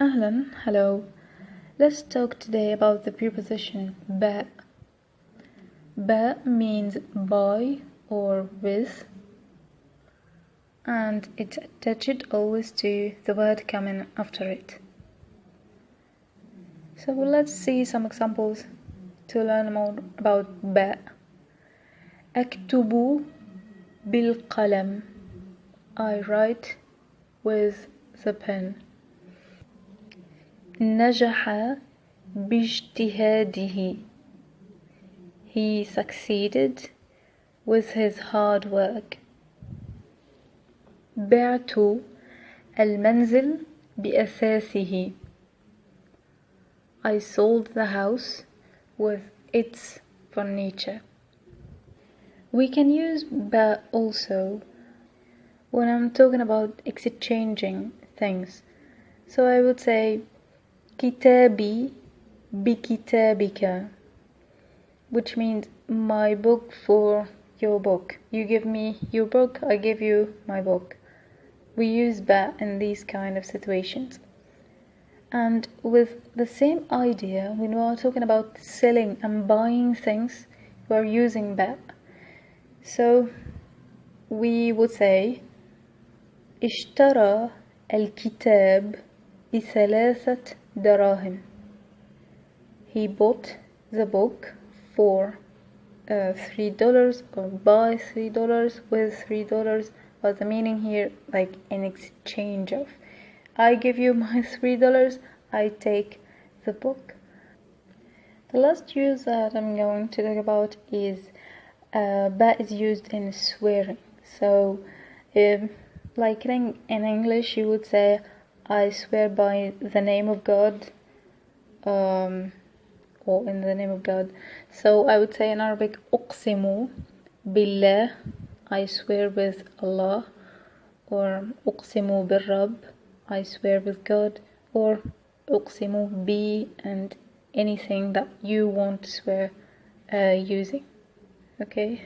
Ahlan, hello. Let's talk today about the preposition ba. Ba means by or with, and it's attached always to the word coming after it. So let's see some examples to learn more about ba. أكتب بالقلم. I write with the pen. نجح باجتهاده. He succeeded with his hard work. بعت المنزل بأثاثه. I sold the house with its furniture. We can use ba also when I'm talking about exchanging things. So I would say كتابي بكتابك, which means my book for your book. You give me your book, I give you my book. We use ba in these kind of situations. And with the same idea, when we are talking about selling and buying things, we are using ba. So we would say اشترى الكتاب ب3 دراهم. He bought the book for $3 or by $3 with $3, but the meaning here like in exchange of I give you my $3, I take the book. The last use that I'm going to talk about is ba is used in swearing. So like in English you would say I swear by the name of God, or in the name of God. So I would say in Arabic أقسم بالله, I swear with Allah, or أقسم بالرب, I swear with God, or أقسم بي, and anything that you want to swear using. Okay.